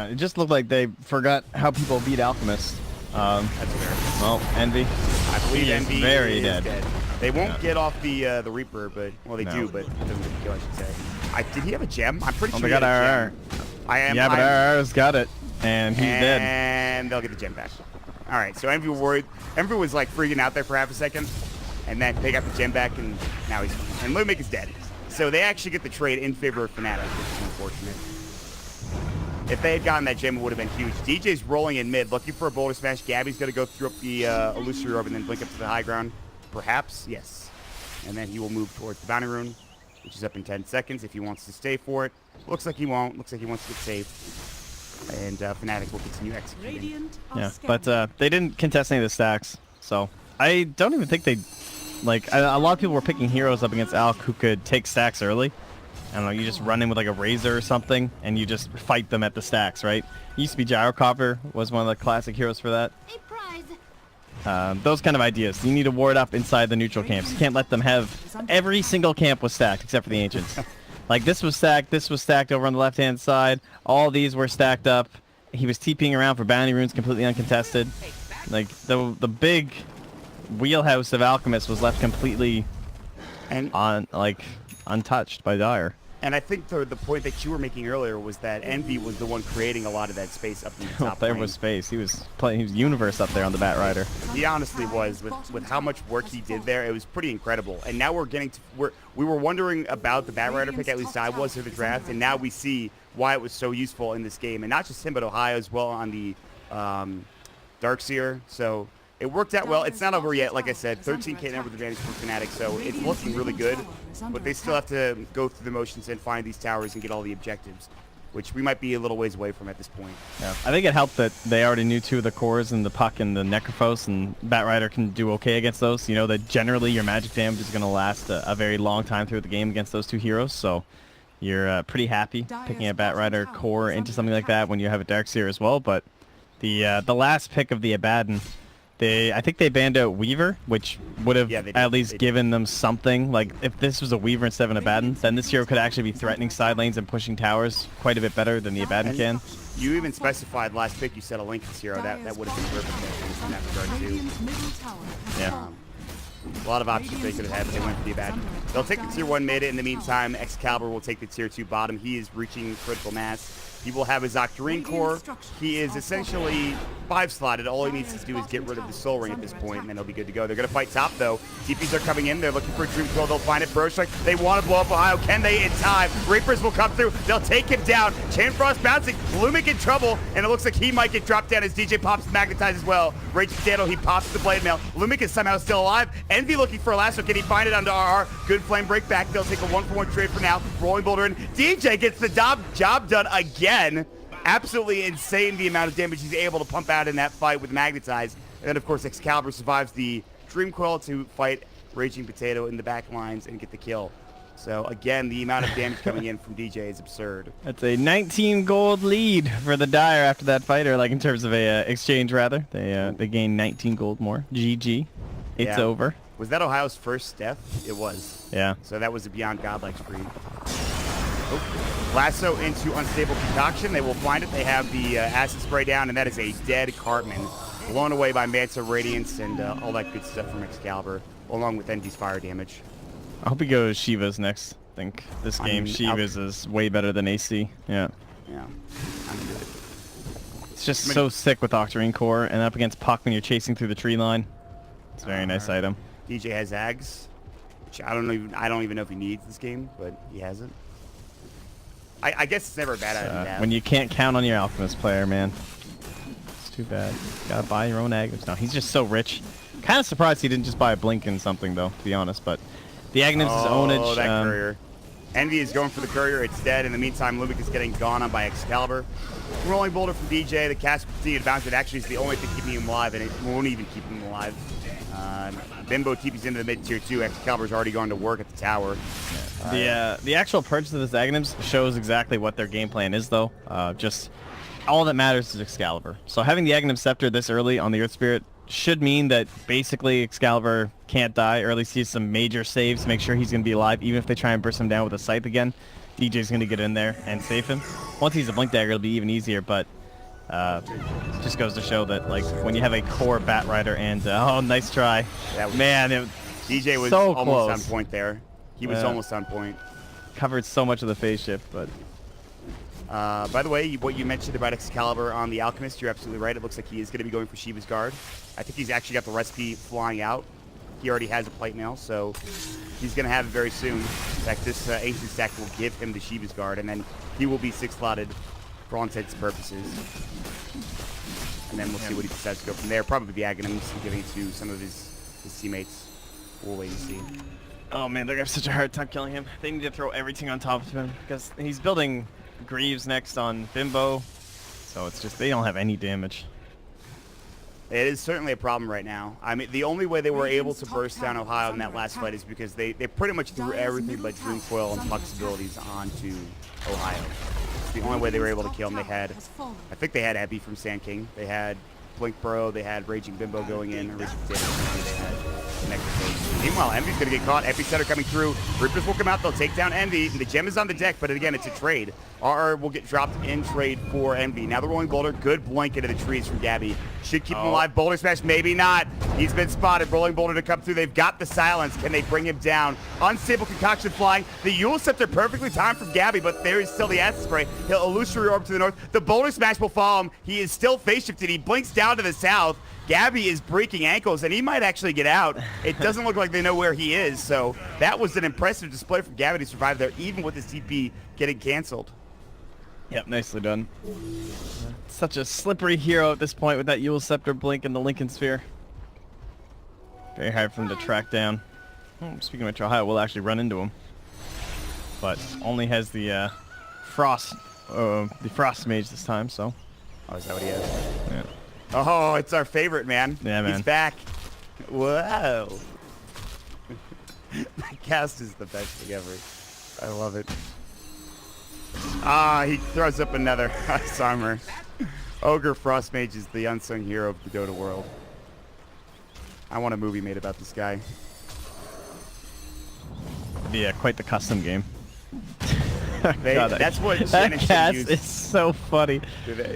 It just looked like they forgot how people beat Alchemist. that's fair. Well, Envy. I believe He is Envy very is dead. They won't get off the Reaper, but well, they No. do, but it doesn't get the kill, I should say. Did he have a gem? I'm pretty Oh, sure they he got had a RR. gem. I am. Yeah, but RR's got it, and he's dead. And they'll get the gem back. All right, so Envy were worried. Envy was like freaking out there for half a second, and then they got the gem back, and now he's fine. And Lumic is dead. So they actually get the trade in favor of Fnatic, which is unfortunate. If they had gotten that gem, it would have been huge. DJ's rolling in mid, looking for a boulder smash. Gabby's going to go through up the illusory orb and then blink up to the high ground. Perhaps, yes. And then he will move towards the bounty rune, which is up in 10 seconds if he wants to stay for it. Looks like he won't. Looks like he wants to get safe. And Fnatic will continue executing. Yeah, but they didn't contest any of the stacks, so I don't even think they... Like, a lot of people were picking heroes up against Alk who could take stacks early. I don't know, you just run in with like a razor or something, and you just fight them at the stacks, right? Used to be Gyrocopter was one of the classic heroes for that. Those kind of ideas. You need to ward up inside the neutral camps. You can't let them have... Every single camp was stacked, except for the Ancients. Like, this was stacked over on the left-hand side. All these were stacked up. He was TPing around for bounty runes completely uncontested. Like, the big wheelhouse of Alchemist was left completely untouched by Dire. And I think the point that you were making earlier was that Envy was the one creating a lot of that space up in the top There lane. was space. He was universe up there on the Bat Rider. He honestly was. With how much work he did there, it was pretty incredible. And now we're getting to... We were wondering about the Bat Rider pick, at least I was, through the draft, and now we see why it was so useful in this game. And not just him, but Ohio as well on the Darkseer. So... It worked out well. It's not over yet. Like I said, 13k number advantage for Fnatic, so it's looking really good. But they still have to go through the motions and find these towers and get all the objectives, which we might be a little ways away from at this point. Yeah. I think it helped that they already knew two of the cores and the Puck and the Necrophos, and Bat Rider can do okay against those. You know that generally your magic damage is going to last a very long time through the game against those two heroes, so you're pretty happy picking a Bat Rider core into something like that when you have a Darkseer as well. But the last pick of the Abaddon, I think they banned out Weaver, which would have at least given them something. Like, if this was a Weaver instead of an Abaddon, then this hero could actually be threatening side lanes and pushing towers quite a bit better than the Abaddon can. You even specified last pick, you said a Linken's hero. That would have been perfect in that regard, too. Yeah. A lot of options they could have had if they went for the Abaddon. They'll take the tier 1 mid. In the meantime, Excalibur will take the tier 2 bottom. He is reaching critical mass. He will have his Octarine core. He is essentially 5-slotted. All he needs to do is get rid of the Soul Ring at this point, and then he'll be good to go. They're going to fight top, though. TPs are coming in. They're looking for a Dream Coil. They'll find it. Bro Strike. They want to blow up Ohio. Can they in time? Reapers will come through. They'll take him down. Chainfrost bouncing. Lumic in trouble, and it looks like he might get dropped down as DJ pops the Magnetize as well. Rage Potato, he pops the Blade Mail. Lumic is somehow still alive. Envy looking for a lasso. Can he find it onto RR? Good flame break back. They'll take a 1-for-1 trade for now. Rolling Boulder in. DJ gets the job done again. Absolutely insane the amount of damage he's able to pump out in that fight with Magnetize. And then, of course, Excalibur survives the Dream Coil to fight Raging Potato in the back lines and get the kill. So, again, the amount of damage coming in from DJ is absurd. That's a 19 gold lead for the Dire after that fight, or like in terms of a exchange, rather. They gained 19 gold more. GG. It's over. Was that Ohio's first death? It was. Yeah. So that was a Beyond Godlike screen. Oh. Lasso into Unstable Concoction. They will find it. They have the acid spray down, and that is a dead Cartman. Blown away by Manta Radiance and all that good stuff from Excalibur, along with Envy's fire damage. I hope he goes Shiva's next. I think this game, Shiva's is way better than AC. Yeah. Yeah. I'm into it. It's just so sick with Octarine Core, and up against Puck when you're chasing through the tree line. It's a very nice item. DJ has Ags, which I don't even know if he needs this game, but he has it. I guess it's never a bad item to have. When you can't count on your Alchemist player, man. It's too bad. Gotta buy your own Agnes. No, he's just so rich. Kind of surprised he didn't just buy a Blink and something, though, to be honest. But the Agnes is ownage. Oh, that courier. Envy is going for the courier. It's dead. In the meantime, Lumic is getting gone on by Excalibur. Rolling Boulder from DJ. The cast will continue to bounce. It actually is the only thing keeping him alive, and it won't even keep him alive. Bimbo TP's into the mid tier 2. Excalibur's already gone to work at the tower. The actual purchase of this Aghanim shows exactly what their game plan is, though. Just all that matters is Excalibur. So having the Aghanim Scepter this early on the Earth Spirit should mean that basically Excalibur can't die, or at least he has some major saves to make sure he's going to be alive, even if they try and burst him down with a Scythe again. DJ's going to get in there and save him. Once he's a Blink Dagger, it'll be even easier, but just goes to show that, like, when you have a core Bat Rider and oh, nice try. DJ was so almost close. on point there. He was almost on point. Covered so much of the phase shift, but by the way, what you mentioned about Excalibur on the Alchemist, you're absolutely right. It looks like he is going to be going for Shiva's Guard. I think he's actually got the recipe flying out. He already has a plate mail, so he's going to have it very soon. In fact, this Ancient Stack will give him the Shiva's Guard, and then he will be 6-slotted for all intents and purposes. And then we'll see what he decides to go from there. Probably be Aghanims and giving it to some of his teammates. We'll wait and see. Oh man, they're gonna have such a hard time killing him. They need to throw everything on top of him because he's building Greaves next on Bimbo. So it's just, they don't have any damage. It is certainly a problem right now. I mean, the only way they were able to burst down Ohio in that last fight is because they pretty much threw everything but Dream Coil and Puck's abilities onto Ohio. It's the only way they were able to kill him. They had, I think they had Epi from Sand King. They had Blink Bro. They had Raging Bimbo going in. Or Raging Potato. They had Nectar. Meanwhile, Envy's going to get caught. Epicenter coming through. Reapers will come out. They'll take down Envy. The gem is on the deck, but again, it's a trade. RR will get dropped in trade for Envy. Now the rolling boulder. Good blanket of the trees from Gabby. Should keep him alive. Boulder smash, maybe not. He's been spotted. Rolling boulder to come through. They've got the silence. Can they bring him down? Unstable concoction flying. The Yule Scepter perfectly timed from Gabby, but there is still the acid spray. He'll illusory orb to the north. The boulder smash will follow him. He is still face shifted. He blinks down to the south. Gabby is breaking ankles, and he might actually get out. It doesn't look like they know where he is, so that was an impressive display from Gabby to survive there, even with his TP getting canceled. Yep, nicely done. Such a slippery hero at this point with that Yule Scepter blink and the Lincoln Sphere. Very hard for him to track down. Oh, speaking of which, Ohio will actually run into him, but only has the Frost Mage this time, so. Oh, is that what he has? Yeah. Oh, it's our favorite, man. Yeah, man. He's back. Whoa. The cast is the best thing ever. I love it. Ah, he throws up another Ice Armor. Ogre Frostmage is the unsung hero of the Dota world. I want a movie made about this guy. Yeah, quite the custom game. That's what that Shannon should cast use. is so funny.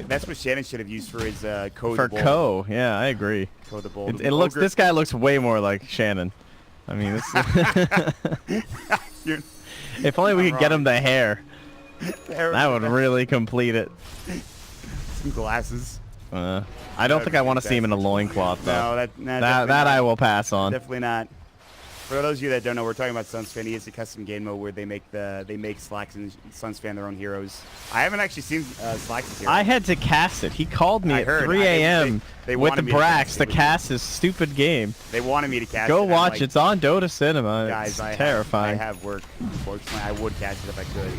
That's what Shannon should have used for his code. For Ko, yeah, I agree. Code the Bold. It looks. This guy looks way more like Shannon. I mean, if only we could get him the hair. That would really complete it. Some glasses. I don't think I want to see him in a loincloth, though. No, that I will pass on. Definitely not. For those of you that don't know, we're talking about Sunsfan. He is a custom game mode where they make Slacks and Sunsfan their own heroes. I haven't actually seen Slacks' hero. I had to cast it. He called me at 3 a.m. with the Brax to cast his stupid game. They wanted me to cast it. Go watch. Like, it's on Dota Cinema. Guys, it's terrifying. I have work. Unfortunately, I would cast it if I could.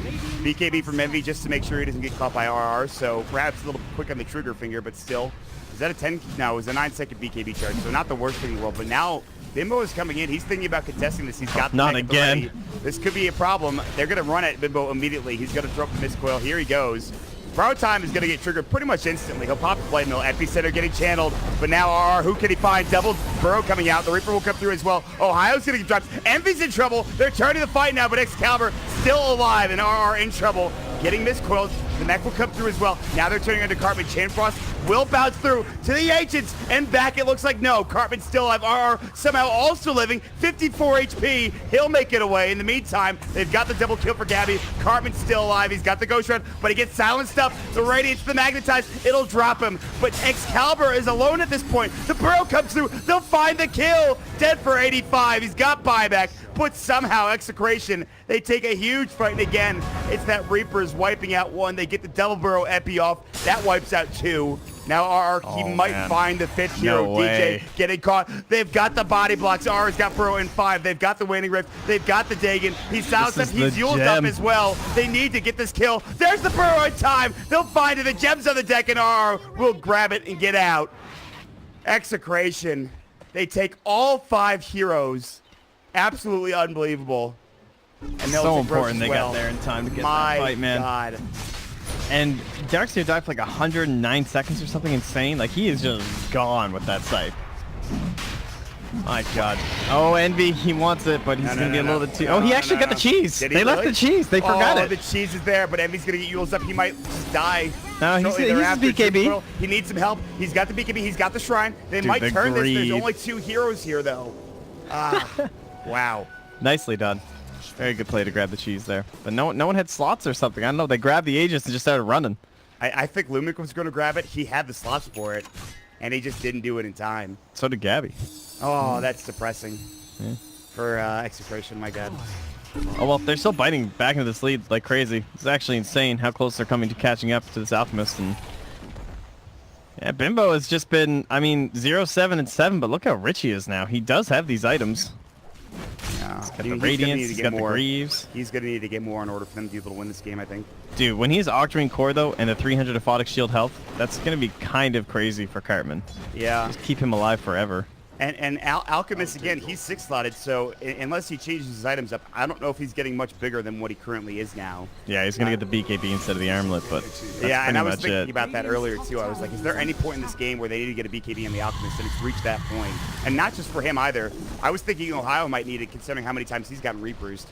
BKB from Envy just to make sure he doesn't get caught by RR. So perhaps a little quick on the trigger finger, but still. Is that a 10? No, it was a 9-second BKB charge. So not the worst thing in the world. But now Bimbo is coming in. He's thinking about contesting this. He's got the not again. This could be a problem. They're going to run at Bimbo immediately. He's going to throw up the Mist Coil. Here he goes. Bro time is going to get triggered pretty much instantly. He'll pop the Blade Mill. Epicenter getting channeled. But now RR, who can he find? Double Burrow coming out. The Reaper will come through as well. Ohio's going to get dropped. Envy's in trouble. They're turning the fight now, but Excalibur still alive, and RR in trouble. Getting Mist Coiled. The mech will come through as well. Now they're turning into Cartman. Chain Frost will bounce through to the Ancients, and back it looks like no. Cartman's still alive. RR somehow also living. 54 HP. He'll make it away. In the meantime, they've got the double kill for Gabby. Cartman's still alive. He's got the Ghost Run, but he gets silenced up. The Radiance, the Magnetize, it'll drop him. But Excalibur is alone at this point. The Burrow comes through. They'll find the kill. Dead for 85. He's got buyback. But somehow, Execration, they take a huge fight. And again, it's that Reaper's wiping out one. They get the Double Burrow Epi off. That wipes out two. Now RR, he might find the fifth hero. No way. DJ getting caught. They've got the body blocks. RR's got Burrow in 5. They've got the Waning Rift. They've got the Dagon. He's silenced up. He's Yuled up as well. They need to get this kill. There's the Burrow in time. They'll find it. The gem's on the deck, and RR will grab it and get out. Execration. They take all 5 heroes. Absolutely unbelievable. And so important they got there in time to get that fight, man. My God. And Darkseer died for like 109 seconds or something insane. Like, he is just gone with that scythe. My God. Oh, Envy, he wants it, but he's going to be a little bit too... Oh, he actually got the cheese. They left the cheese. They forgot it. The cheese is there, but Envy's going to get Yules up. He might die. No, he's BKB. He needs some help. He's got the BKB. He's got the Shrine. They might turn this. There's only 2 heroes here, though. Wow. Nicely done. Very good play to grab the cheese there. But no one had slots or something. I don't know. They grabbed the Aegis and just started running. I think Lumic was going to grab it. He had the slots for it, and he just didn't do it in time. So did Gabby. Oh, that's depressing. For Execration, my god. Oh, well, they're still biting back into this lead like crazy. It's actually insane how close they're coming to catching up to this Alchemist. And yeah, Bimbo has just been, I mean, 0-7-7, but look how rich he is now. He does have these items. Yeah. He's got the Radiance, he's got the Greaves. He's going to need to get more in order for them to be able to win this game, I think. Dude, when he has Octarine Core, though, and the 300 Aphotic Shield health, that's going to be kind of crazy for Cartman. Yeah. Just keep him alive forever. And Alchemist, again, he's 6-slotted, so unless he changes his items up, I don't know if he's getting much bigger than what he currently is now. Yeah, he's going to get the BKB instead of the armlet, but that's yeah, and I was thinking it. about that earlier, too. I was like, is there any point in this game where they need to get a BKB on the Alchemist, and it's reached that point? And not just for him, either. I was thinking Ohio might need it, considering how many times he's gotten Reapers.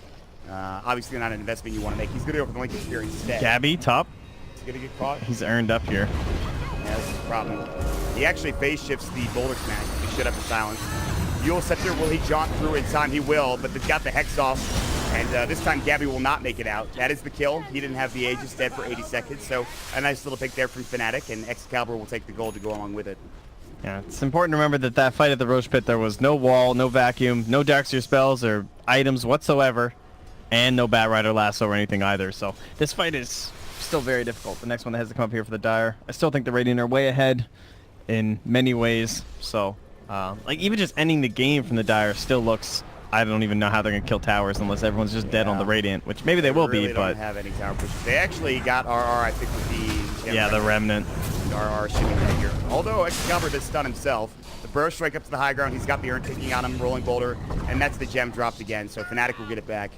Obviously not an investment you want to make. He's going to go for the Link Experience instead. Gabby, top. He's going to get caught. He's earned up here. Yeah, this is a problem. He actually phase shifts the Boulder Smash. He should have the silence. You'll sit there. Will he jaunt through in time? He will, but they've got the Hex off. And this time, Gabby will not make it out. That is the kill. He didn't have the Aegis, dead for 80 seconds. So a nice little pick there from Fnatic, and Excalibur will take the gold to go along with it. Yeah, it's important to remember that that fight at the Roche Pit, there was no wall, no vacuum, no Darkseer spells or items whatsoever, and no Batrider Lasso or anything either. So this fight is still very difficult. The next one that has to come up here for the Dire. I still think the Radiant are way ahead in many ways. So, like, even just ending the game from the Dire still looks... I don't even know how they're going to kill towers unless everyone's just dead on the Radiant, which maybe they will really be, don't but... have any tower pushes. They actually got RR, I think, with the... Yeah, the Remnant. RR shooting that here. Although Excalibur does stun himself. The Burrow Strike up to the high ground. He's got the Urn ticking on him, Rolling Boulder, and that's the gem dropped again. So Fnatic will get it back.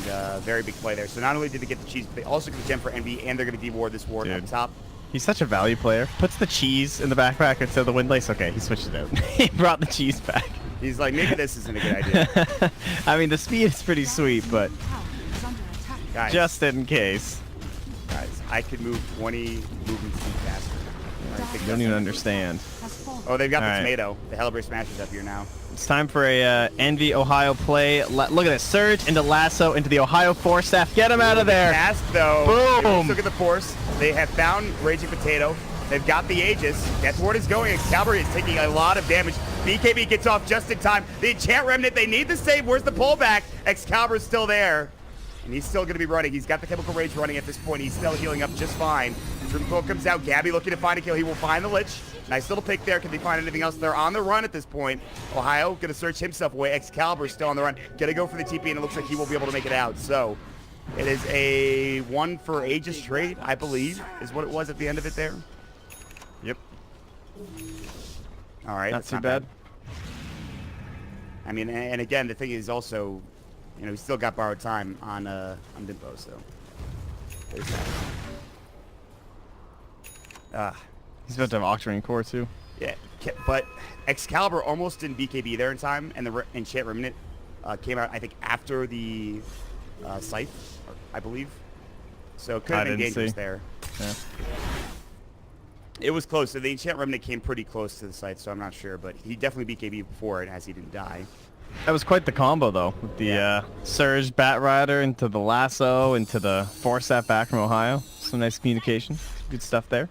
And very big play there. So not only did they get the cheese, but they also get the gem for Envy, and they're going to de-ward this ward up top. He's such a value player. Puts the cheese in the backpack instead of the Windlace. Okay, he switched it out. He brought the cheese back. He's like, maybe this isn't a good idea. I mean, the speed is pretty sweet, but guys, just in case. Guys, I could move 20 movements faster. You don't even understand. Oh, they've got the tomato. The Hellbray Smasher's up here now. It's time for a Envy Ohio play. Look at this. Surge into Lasso into the Ohio Force Staff. Get him out of there. Fast, though. Boom. Look at the Force. They have found Raging Potato. They've got the Aegis. That's where it is going. Excalibur is taking a lot of damage. BKB gets off just in time. The Enchant Remnant, they need the save. Where's the pullback? Excalibur's still there. And he's still going to be running. He's got the Chemical Rage running at this point. He's still healing up just fine. Dreamcoil comes out. Gabby looking to find a kill. He will find the Lich. Nice little pick there. Can they find anything else? They're on the run at this point. Ohio going to search himself away. Excalibur still on the run. Going to go for the TP, and it looks like he will be able to make it out. So it is a 1 for Aegis trade, I believe, is what it was at the end of it there. Yep. All right. Not too bad. I mean, and again, the thing is also, you know, he's still got borrowed time on Dimpo, so there's that. He's about to have Octarine Core too. Yeah, but Excalibur almost didn't BKB there in time, and the Enchant Remnant came out, I think, after the Scythe, I believe. So it could have been dangerous there. Yeah. It was close. So the Enchant Remnant came pretty close to the Scythe, so I'm not sure, but he definitely BKB before it, as he didn't die. That was quite the combo, though, with the Surge Batrider into the Lasso, into the Force Staff back from Ohio. Some nice communication. Good stuff there.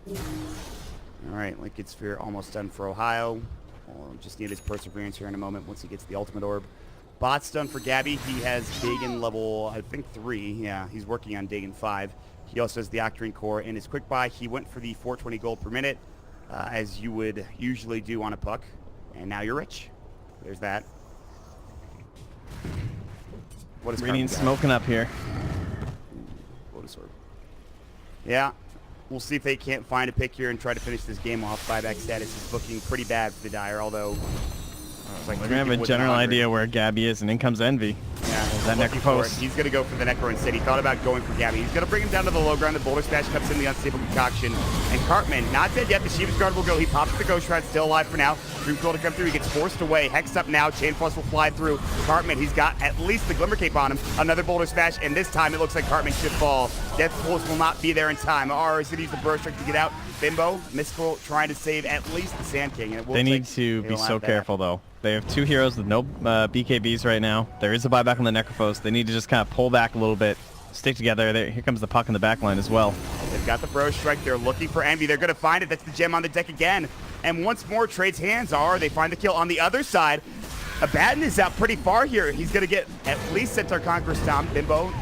All right, Liquid Sphere almost done for Ohio. We'll just need his Perseverance here in a moment once he gets the Ultimate Orb. Bot's done for Gabby. He has Dagon level, I think, 3. Yeah, he's working on Dagon 5. He also has the Octarine Core in his quick buy. He went for the 420 gold per minute, as you would usually do on a puck. And now you're rich. There's that. What is Radiant smoking up here. Lotus Orb. Yeah. We'll see if they can't find a pick here and try to finish this game off. Buyback status is looking pretty bad for the Dire, although... Like we're going to have a general idea where Gabby is, and in comes Envy. Yeah, that Necropost. He's going to go for the Necro instead. He thought about going for Gabby. He's going to bring him down to the low ground. The Boulder Smash comes in the Unstable Concoction. And Cartman, not dead yet. The Shiva's Guard will go. He pops the Ghost Shroud, still alive for now. Dreamcoil to come through. He gets forced away. Hex up now. Chain Plus will fly through. Cartman, he's got at least the Glimmer Cape on him. Another Boulder Smash, and this time it looks like Cartman should fall. Death Pulse will not be there in time. R is going to use the Burst Strike to get out. Bimbo, Mystical trying to save at least the Sand King. And it will they need to be so careful, though. They have 2 heroes with no BKBs right now. There is a buyback on the Necropost. They need to just kind of pull back a little bit, stick together. Here comes the puck in the back line as well. They've got the Burrow Strike. They're looking for Envy. They're going to find it. That's the gem on the deck again. And once more, trades hands are. They find the kill on the other side. Abaddon is out pretty far here. He's going to get at least Centaur Conqueror Stomp. Bimbo,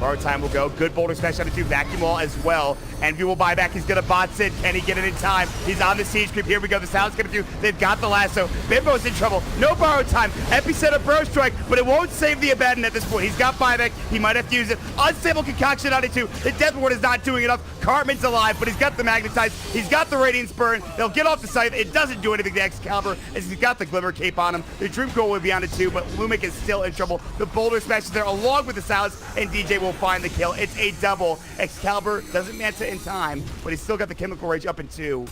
borrowed time will go. Good boulder smash out of 2. Vacuum wall as well. Envy will buy back. He's going to bots it. Can he get it in time? He's on the siege creep. Here we go. The sound's going to do. They've got the lasso. Bimbo's in trouble. No borrowed time. Epicenter Bro Strike, but it won't save the Abaddon at this point. He's got buyback. He might have to use it. Unstable Concoction out of 2. The Death Ward is not doing enough. Cartman's alive, but he's got the Magnetize. He's got the Radiance Burn. They'll get off the site. It doesn't do anything to Excalibur as he's got the Glimmer Cape on him. The Dream Coil will be on it too, but Lumic is still in trouble. The boulder smash is there along with the Silence, and DJ will find the kill. It's a double. Excalibur doesn't Manta in time, but he's still got the Chemical Rage up in 2.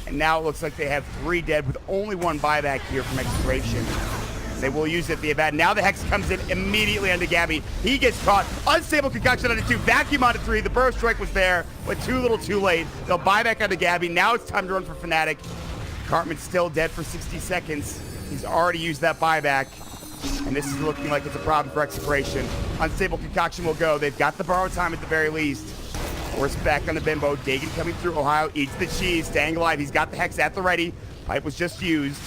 And now it looks like they have 3 dead with only 1 buyback here from Execration. They will use it, the Abaddon. Now the Hex comes in immediately onto Gabby. He gets caught. Unstable Concoction onto 2. Vacuum onto 3. The Burst Strike was there, but too little too late. They'll buy back onto Gabby. Now it's time to run for Fnatic. Cartman's still dead for 60 seconds. He's already used that buyback. And this is looking like it's a problem for Execration. Unstable Concoction will go. They've got the borrowed time at the very least. Force back on the Bimbo. Dagan coming through. Ohio eats the cheese. Staying alive. He's got the Hex at the ready. Pipe was just used.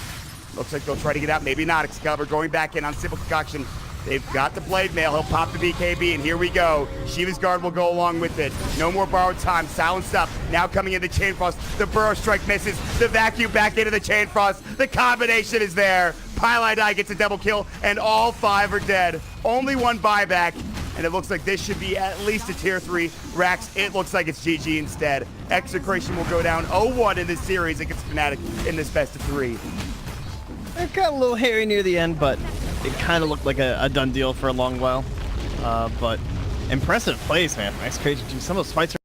Looks like they'll try to get out. Maybe not. Excalibur going back in on Unstable Concoction. They've got the Blade Mail. He'll pop the BKB, and here we go. Shiva's Guard will go along with it. No more borrowed time. Silenced up. Now coming into Chain Frost. The Burrow Strike misses. The Vacuum back into the Chain Frost. The combination is there. Pylai Die gets a double kill, and all 5 are dead. Only 1 buyback, and it looks like this should be at least a tier 3. Rax, it looks like it's GG instead. Execration will go down 0-1 in this series against Fnatic in this best of 3. It got a little hairy near the end, but it kind of looked like a done deal for a long while. But impressive plays, man. Execration, some of those fights are